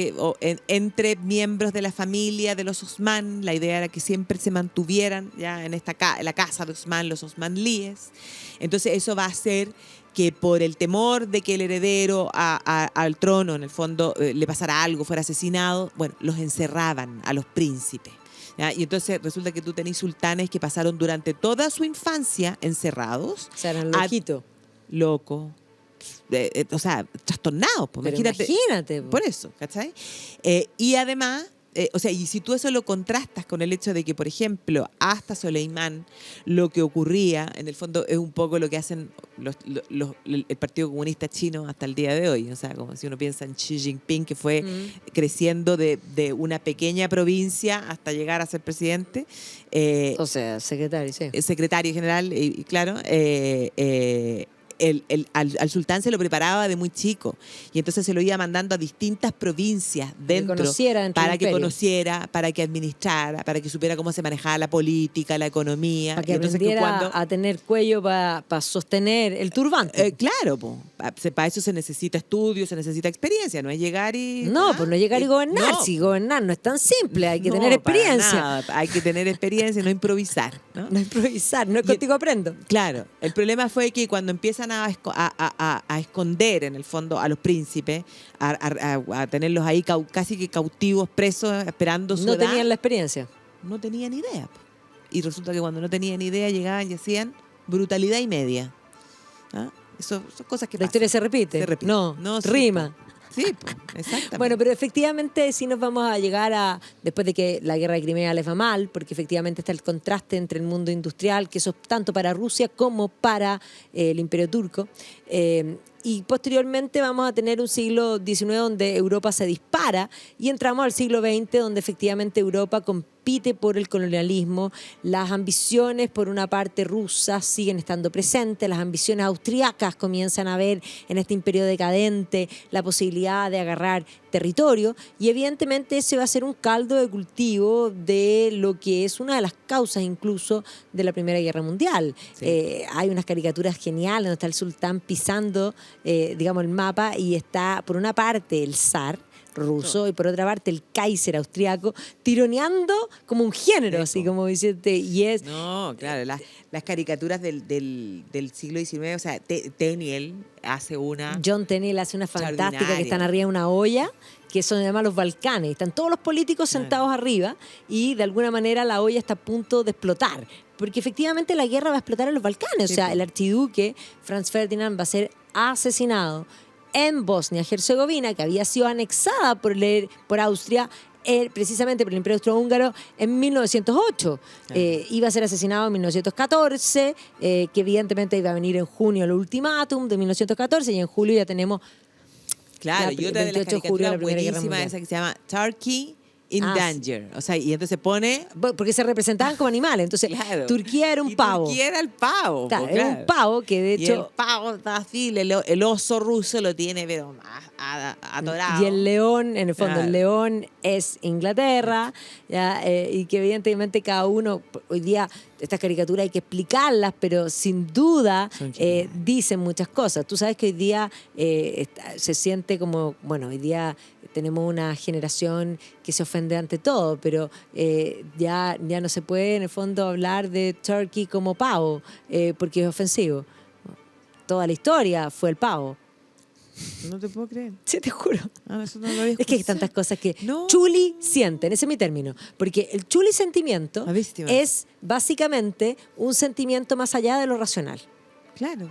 entre miembros de la familia de los Osman, la idea era que siempre se mantuvieran ya en la casa de Osman, los Osmanlíes. Entonces eso va a hacer que por el temor de que el heredero al trono, en el fondo, le pasara algo, fuera asesinado, bueno, los encerraban a los príncipes. ¿Ya? Y entonces resulta que tú tenés sultanes que pasaron durante toda su infancia encerrados. O sea, eran loquitos. Loco. O sea, trastornados. Pues, imagínate. Por eso, ¿cachai? Y además, o sea, y si tú eso lo contrastas con el hecho de que, por ejemplo, hasta Soleimán, lo que ocurría, en el fondo, es un poco lo que hacen el Partido Comunista Chino hasta el día de hoy. O sea, como si uno piensa en Xi Jinping, que fue creciendo de una pequeña provincia hasta llegar a ser presidente. O sea, secretario, sí. Secretario general, y claro, al sultán se lo preparaba de muy chico y entonces se lo iba mandando a distintas provincias dentro para que conociera, para que administrara, para que supiera cómo se manejaba la política, la economía. Para que aprendiera a tener cuello para sostener el turbante. Claro, para eso se necesita estudio, se necesita experiencia, no es llegar y... No, pues no llegar y gobernar. No. Si gobernar no es tan simple, hay que tener experiencia. Para nada. Hay que tener experiencia y no improvisar. No improvisar, no es contigo aprendo. Claro, el problema fue que cuando empiezan a esconder en el fondo a los príncipes, a tenerlos ahí casi que cautivos, presos, esperando su edad. No tenían la experiencia. No tenían idea. Y resulta que cuando no tenían idea llegaban y hacían brutalidad y media. ¿Ah? Eso son cosas que pasan. ¿La historia se repite? Se repite. No, rima. Sí, pues, exactamente. Bueno, pero efectivamente sí nos vamos a llegar después de que la guerra de Crimea les va mal, porque efectivamente está el contraste entre el mundo industrial, que eso es tanto para Rusia como para el Imperio Turco. Y posteriormente vamos a tener un siglo XIX donde Europa se dispara y entramos al siglo XX donde efectivamente Europa compite por el colonialismo. Las ambiciones, por una parte rusas, siguen estando presentes. Las ambiciones austriacas comienzan a ver en este imperio decadente la posibilidad de agarrar territorio y evidentemente ese va a ser un caldo de cultivo de lo que es una de las causas incluso de la Primera Guerra Mundial. Sí. Hay unas caricaturas geniales donde está el sultán pisando digamos el mapa y está por una parte el zar ruso y por otra parte el Kaiser austriaco tironeando como un género, así como diciendo, y es... No, claro, las caricaturas del siglo XIX, o sea, Tenniel hace una... John Tenniel hace una fantástica que están arriba de una olla, que son además los Balcanes. Están todos los políticos sentados arriba y de alguna manera la olla está a punto de explotar. Porque efectivamente la guerra va a explotar en los Balcanes. Sí, o sea, el archiduque Franz Ferdinand va a ser asesinado en Bosnia-Herzegovina, que había sido anexada por Austria precisamente por el Imperio Austrohúngaro en 1908. Iba a ser asesinado en 1914, que evidentemente iba a venir en junio el ultimátum de 1914 y en julio ya tenemos... Claro, y otra de las 28 de julio, la caricaturas Primera Guerra buenísimas, Mundial. esa que se llama Turkey in Danger. O sea, y entonces pone... Porque se representaban como animales. Entonces, Claro. Turquía era un Y pavo. Turquía era el pavo. Claro, po, era un pavo que de Y el hecho... pavo está así, el oso ruso lo tiene, pero atorado. Y el león, en el fondo, Claro. el león es Inglaterra, ¿ya? Y que evidentemente cada uno, hoy día estas caricaturas hay que explicarlas, pero sin duda Son geniales. dicen muchas cosas. Tú sabes que hoy día se siente como, bueno, hoy día tenemos una generación que se ofende ante todo, pero ya no se puede en el fondo hablar de turkey como pavo, porque es ofensivo. Toda la historia fue el pavo. No te puedo creer. Sí, te juro. Ah, eso no lo había Es que hay escuchado. tantas cosas que No. chuli sienten, ese es mi término. Porque el chuli sentimiento Ah, víctima. es básicamente un sentimiento más allá de lo racional. Claro,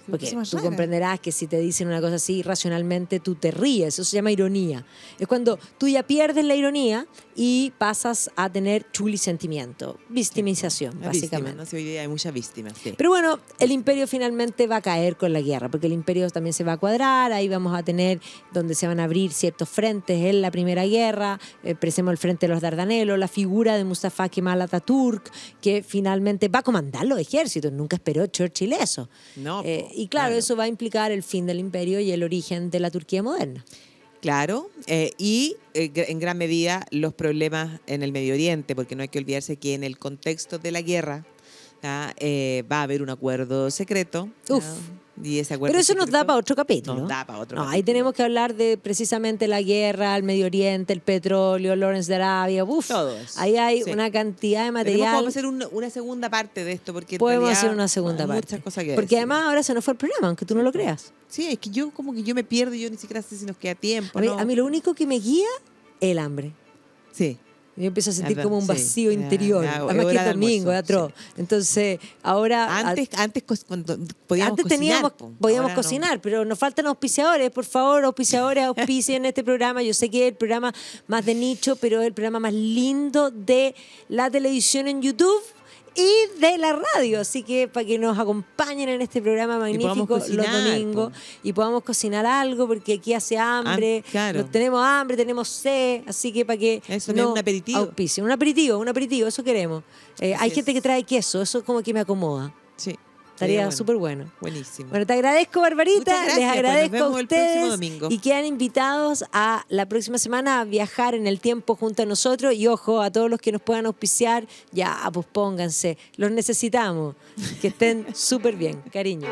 Porque cosa más tú rara. comprenderás que si te dicen una cosa así racionalmente, tú te ríes. Eso se llama ironía. Es cuando tú ya pierdes la ironía y pasas a tener chuli sentimiento. Victimización, La básicamente. víctima, ¿no? Sí, hoy día hay muchas víctimas, sí. Pero bueno, el imperio finalmente va a caer con la guerra, porque el imperio también se va a cuadrar, ahí vamos a tener donde se van a abrir ciertos frentes en la Primera Guerra, presemos el frente de los Dardanelos, la figura de Mustafa Kemal Atatürk, que finalmente va a comandar los ejércitos, nunca esperó Churchill eso. No, po, Y claro, eso va a implicar el fin del imperio y el origen de la Turquía moderna. Claro, y en gran medida los problemas en el Medio Oriente, porque no hay que olvidarse que en el contexto de la guerra va a haber un acuerdo secreto. Uf. Y ese acuerdo Pero eso nos da secreto para otro capítulo. Nos da para otro No, capítulo. ahí tenemos que hablar de precisamente la guerra, el Medio Oriente, el petróleo, Lawrence de Arabia. Uf, Todo eso. ahí hay Sí. una cantidad de Tenemos material. que hacer una segunda parte de esto, porque en Podemos realidad hacer una segunda hay parte. muchas cosas que Porque decir. además ahora se nos fue el programa, aunque tú no lo creas. Sí, es que yo como que yo me pierdo, yo ni siquiera sé si nos queda tiempo. ¿no? A mí lo único que me guía es el hambre. Sí. Yo empiezo a sentir Verdad, como un sí. vacío Ya, interior. ya, Además que hora es de domingo, es almuerzo, atroz. Entonces, ahora... Antes cuando podíamos Antes cocinar, podíamos ahora no. cocinar, pero nos faltan auspiciadores. Por favor, auspiciadores, auspicien este programa. Yo sé que es el programa más de nicho, pero es el programa más lindo de la televisión en YouTube y de la radio. Así que para que nos acompañen en este programa magnífico podamos los cocinar, domingos y podamos cocinar algo, porque aquí hace hambre, claro. tenemos hambre, tenemos sed, así que para que Eso, un aperitivo. auspicien. Un aperitivo, eso queremos. Hay es. gente que trae queso, eso como que me acomoda. Sí. Estaría Sería súper bueno. Buenísimo. Bueno, te agradezco, Barbarita. Muchas gracias, Les pues, agradezco nos vemos a el próximo ustedes domingo. y quedan invitados a la próxima semana a viajar en el tiempo junto a nosotros. Y ojo, a todos los que nos puedan auspiciar, ya, pues pónganse. Los necesitamos. Que estén súper bien. Cariño.